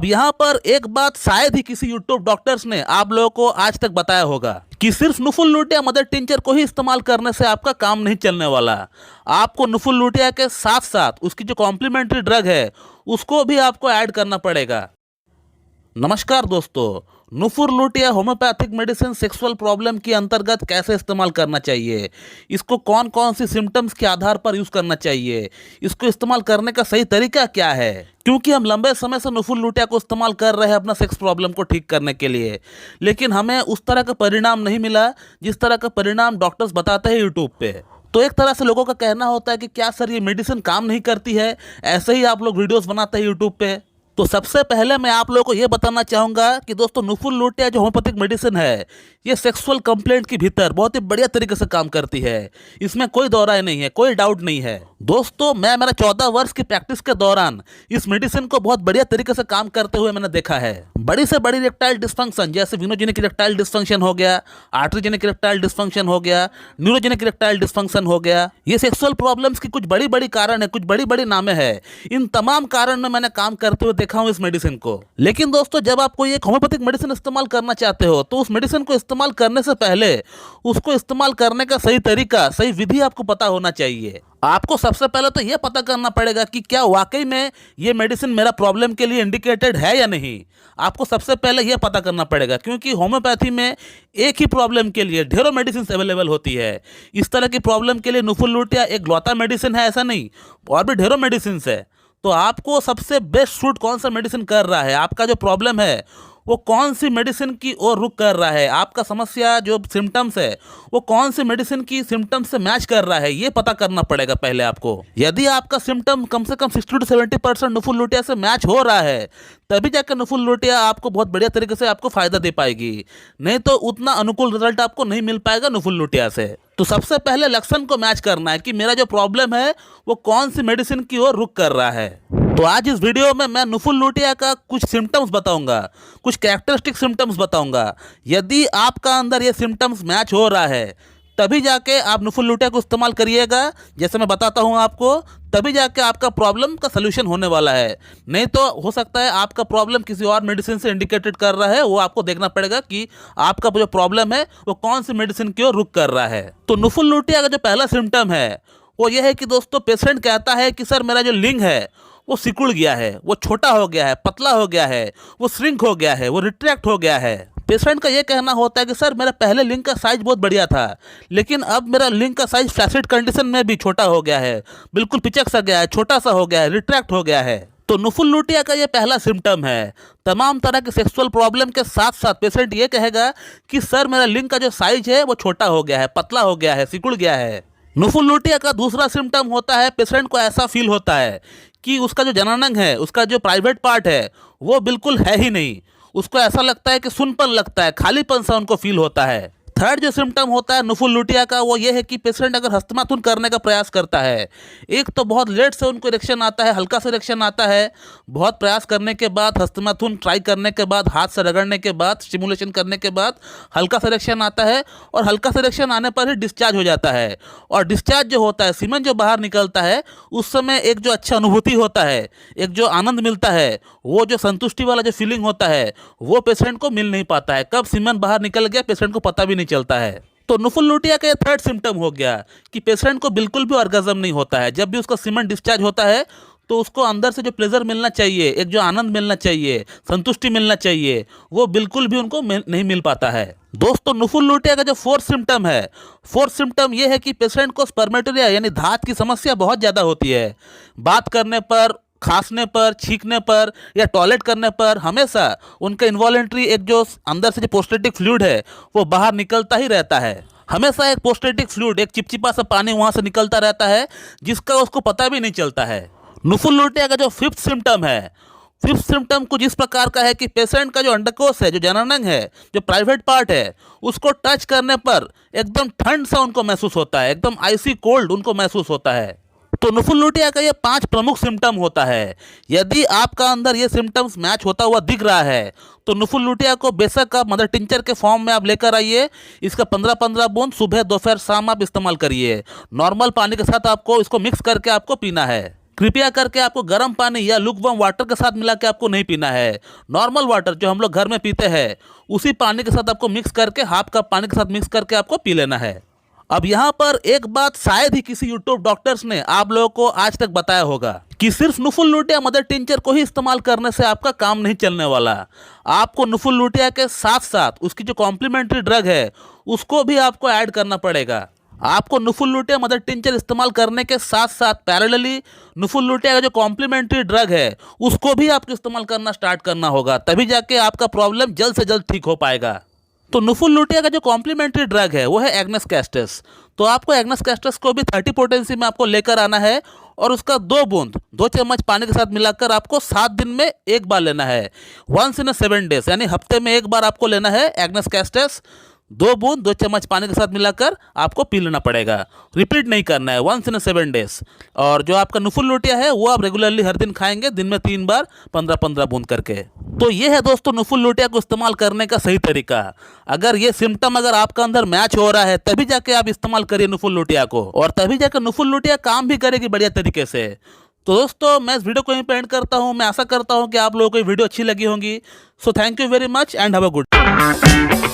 अब यहाँ पर एक बात शायद ही किसी यूट्यूब डॉक्टर्स ने आप लोगों को आज तक बताया होगा कि सिर्फ नुफुल या मदर टिंचर को ही इस्तेमाल करने से आपका काम नहीं चलने वाला। आपको नुफुल के साथ साथ उसकी जो कॉम्प्लीमेंट्री ड्रग है उसको भी आपको ऐड करना पड़ेगा। नमस्कार दोस्तों, नुफुरलूटिया होम्योपैथिक मेडिसिन सेक्सुअल प्रॉब्लम के अंतर्गत कैसे इस्तेमाल करना चाहिए, इसको कौन कौन सी सिम्टम्स के आधार पर यूज़ करना चाहिए, इसको इस्तेमाल करने का सही तरीका क्या है, क्योंकि हम लंबे समय से नुफुरलूटिया को इस्तेमाल कर रहे हैं अपना सेक्स प्रॉब्लम को ठीक करने के लिए, लेकिन हमें उस तरह का परिणाम नहीं मिला जिस तरह का परिणाम डॉक्टर्स बताते हैं यूट्यूब पे। तो एक तरह से लोगों का कहना होता है कि क्या सर ये मेडिसिन काम नहीं करती है, ऐसे ही आप लोग वीडियोज़ बनाते हैं यूट्यूब पे। तो सबसे पहले मैं आप लोगों को ये बताना चाहूँगा कि दोस्तों नुफुरलूटिया जो होम्योपैथिक मेडिसिन है ये सेक्सुअल कंप्लेंट के भीतर बहुत ही बढ़िया तरीके से काम करती है, इसमें कोई दो राय नहीं है, कोई डाउट नहीं है। दोस्तों मैं मेरा 14 वर्ष की प्रैक्टिस के दौरान इस मेडिसिन को बहुत बढ़िया तरीके से काम करते हुए मैंने देखा है। बड़ी से बड़ी इरेक्टाइल डिस्फंक्शन जैसे विनोजेनिक इरेक्टाइल डिस्फंक्शन हो गया, आर्टरीजेनिक इरेक्टाइल डिस्फंक्शन हो गया, न्यूरोजेनिक इरेक्टाइल डिस्फंक्शन हो गया, ये सेक्सुअल प्रॉब्लम्स की कुछ बड़ी बड़ी कारण है, कुछ बड़ी बड़ी नामें है। इन तमाम कारण में मैंने काम करते हुए देखा हूँ इस मेडिसिन को। लेकिन दोस्तों जब आप कोई एक होम्योपैथिक मेडिसिन इस्तेमाल करना चाहते हो तो उस मेडिसिन को इस्तेमाल करने से पहले उसको इस्तेमाल करने का सही तरीका, सही विधि आपको पता होना चाहिए। आपको सबसे पहले तो यह पता करना पड़ेगा कि क्या वाकई में ये मेडिसिन मेरा प्रॉब्लम के लिए इंडिकेटेड है या नहीं। आपको सबसे पहले यह पता करना पड़ेगा, क्योंकि होम्योपैथी में एक ही प्रॉब्लम के लिए ढेरों मेडिसिन अवेलेबल होती है। इस तरह की प्रॉब्लम के लिए नुफुरलूटिया एक लौता मेडिसिन है ऐसा नहीं, और भी ढेरों मेडिसिन है। तो आपको सबसे बेस्ट सूट कौन सा मेडिसिन कर रहा है, आपका जो प्रॉब्लम है वो कौन सी मेडिसिन की ओर रुख कर रहा है, आपका समस्या जो सिम्टम्स है वो कौन सी मेडिसिन की सिम्टम्स से मैच कर रहा है, ये पता करना पड़ेगा पहले आपको। यदि आपका सिम्टम कम से कम 60 से 70% नुफुरलूटिया से मैच हो रहा है तभी जाकर नुफुरलूटिया आपको बहुत बढ़िया तरीके से आपको फायदा दे पाएगी, नहीं तो उतना अनुकूल रिजल्ट आपको नहीं मिल पाएगा नुफुरलूटिया से। तो सबसे पहले लक्षण को मैच करना है कि मेरा जो प्रॉब्लम है वो कौन सी मेडिसिन की ओर रुख कर रहा है। तो आज इस वीडियो में मैं नुफुरलूटिया का कुछ सिम्टम्स बताऊंगा, कुछ कैरेक्टरिस्टिक सिम्टम्स बताऊंगा। यदि आपका अंदर ये सिम्टम्स मैच हो रहा है तभी जाके आप नुफुरलूटिया को इस्तेमाल करिएगा, जैसे मैं बताता हूँ आपको, तभी जाके आपका प्रॉब्लम का सलूशन होने वाला है। नहीं तो हो सकता है आपका प्रॉब्लम किसी और मेडिसिन से इंडिकेटेड कर रहा है, वो आपको देखना पड़ेगा कि आपका जो प्रॉब्लम है वो कौन सी मेडिसिन की ओर रुख कर रहा है। तो नुफुरलूटिया का जो पहला सिम्टम है वो ये है कि दोस्तों पेशेंट कहता है कि सर मेरा जो लिंग है वो सिकुड़ गया है, वो छोटा हो गया है, पतला हो गया है, वो श्रिंक हो गया है, वो रिट्रैक्ट हो गया है। पेशेंट का ये कहना होता है कि सर मेरा पहले लिंग का साइज बहुत बढ़िया था, लेकिन अब मेरा लिंग का साइज फ्लैसिड कंडीशन में भी छोटा हो गया है, बिल्कुल पिचक सा गया है, छोटा सा हो गया है, रिट्रैक्ट हो गया है। तो नुफुरलूटिया का ये पहला सिम्टम है। तमाम तरह के सेक्सुअल प्रॉब्लम के साथ साथ पेशेंट ये कहेगा कि सर मेरा लिंग का जो साइज है वो छोटा हो गया है, पतला हो गया है, सिकुड़ गया है। नुफुरलूटिया का दूसरा सिम्टम होता है पेशेंट को ऐसा फील होता है कि उसका जो जननांग है, उसका जो प्राइवेट पार्ट है वो बिल्कुल है ही नहीं। उसको ऐसा लगता है कि सुनपन लगता है, खालीपन सा उनको फील होता है। थर्ड जो सिम्टम होता है नुफुरलूटिया का वो ये है कि पेशेंट अगर हस्तमैथुन करने का प्रयास करता है, एक तो बहुत लेट से उनको इरेक्शन आता है, हल्का सा इरेक्शन आता है, बहुत प्रयास करने के बाद, हस्तमैथुन ट्राई करने के बाद, हाथ से रगड़ने के बाद, स्टिमुलेशन करने के बाद हल्का सा इरेक्शन आता है, और हल्का सा इरेक्शन आने पर ही डिस्चार्ज हो जाता है। और डिस्चार्ज जो होता है, सीमेन जो बाहर निकलता है, उस समय एक जो अच्छा अनुभूति होता है, एक जो आनंद मिलता है, वो जो संतुष्टि वाला जो फीलिंग होता है वो पेशेंट को मिल नहीं पाता है। कब सीमेन बाहर निकल गया पेशेंट को पता भी नहीं चलता है। तो नुफुरलूटिया का ये थर्ड सिम्टम हो गया कि पेशेंट को बिल्कुल भी ऑर्गेज्म नहीं होता है। जब भी उसका सीमेन डिस्चार्ज होता है तो उसको अंदर से जो प्लेजर मिलना चाहिए, एक जो आनंद मिलना चाहिए, संतुष्टि मिलना चाहिए, वो बिल्कुल भी उनको नहीं मिल पाता है। दोस्तों नुफुरलूटिया का जो फोर्थ सिम्टम है, फोर्थ सिम्टम ये है कि पेशेंट को स्पर्मेटोरिया यानी धात की समस्या बहुत ज़्यादा होती है। बात करने पर, खांसने पर, छींकने पर या टॉयलेट करने पर हमेशा उनका इन्वॉलेंट्री एक जो अंदर से जो प्रोस्टेटिक फ्लूइड है वो बाहर निकलता ही रहता है। हमेशा एक प्रोस्टेटिक फ्लूइड, एक चिपचिपा सा पानी वहाँ से निकलता रहता है जिसका उसको पता भी नहीं चलता है। नुफुरलूटिया का जो फिफ्थ सिम्टम है, फिफ्थ सिम्टम कुछ इस प्रकार का है कि पेशेंट का जो अंडकोश है, जो जननांग है, जो प्राइवेट पार्ट है, उसको टच करने पर एकदम ठंड सा उनको महसूस होता है, एकदम आइसी कोल्ड उनको महसूस होता है। तो नुफुरलूटिया का ये 5 प्रमुख सिम्टम होता है। यदि आपका अंदर ये सिम्टम्स मैच होता हुआ दिख रहा है तो नुफुरलूटिया को बेशक आप मदर टिंचर के फॉर्म में आप लेकर आइए। इसका 15-15 बूंद सुबह दोपहर शाम आप इस्तेमाल करिए। नॉर्मल पानी के साथ आपको इसको मिक्स करके आपको पीना है। कृपया करके आपको गर्म पानी या लुकवार्म वाटर के साथ मिला के आपको नहीं पीना है। नॉर्मल वाटर जो हम लोग घर में पीते हैं उसी पानी के साथ आपको मिक्स करके, हाफ कप पानी के साथ मिक्स करके आपको पी लेना है। अब यहाँ पर एक बात शायद ही किसी यूट्यूब डॉक्टर्स ने आप लोगों को आज तक बताया होगा कि सिर्फ नुफुल लुटिया मदर टिंचर को ही इस्तेमाल करने से आपका काम नहीं चलने वाला। आपको नुफुल लुटिया के साथ साथ उसकी जो कॉम्प्लीमेंट्री ड्रग है उसको भी आपको ऐड करना पड़ेगा। आपको नुफुल लुटिया मदर टिंचर इस्तेमाल करने के साथ साथ पैरेलली नुफुल लुटिया का जो कॉम्प्लीमेंट्री ड्रग है उसको भी आपको इस्तेमाल करना स्टार्ट करना होगा, तभी जाके आपका प्रॉब्लम जल्द से जल्द ठीक हो पाएगा। तो नुफुल लुटिया का जो कॉम्प्लीमेंट्री ड्रग है वो है एग्नेस कैस्टस। तो आपको एग्नेस कैस्टस को भी 30 पोटेंसी में आपको लेकर आना है और उसका 2 चम्मच पानी के साथ मिलाकर आपको 7 दिन में एक बार लेना है। 1 in 7 days, यानी हफ्ते में एक बार आपको लेना है एग्नेस कैस्टस। 2 चम्मच पानी के साथ मिलाकर आपको पी लेना पड़ेगा। रिपीट नहीं करना है, 1 in 7 days। और जो आपका नुफुल लुटिया है वो आप रेगुलरली हर दिन खाएंगे, दिन में 3 बार 15-15 बूंद करके। तो ये है दोस्तों नुफुल लुटिया को इस्तेमाल करने का सही तरीका। अगर ये सिम्टम अगर आपका अंदर मैच हो रहा है तभी जाके आप इस्तेमाल करिए नुफुल लुटिया को, और तभी जाकर नुफुल लुटिया काम भी करेगी बढ़िया तरीके से। तो दोस्तों मैं इस वीडियो को यहीं पे एंड करता हूँ। मैं आशा करता हूँ कि आप लोगों को ये वीडियो अच्छी लगी होगी। So thank you very much and have a good.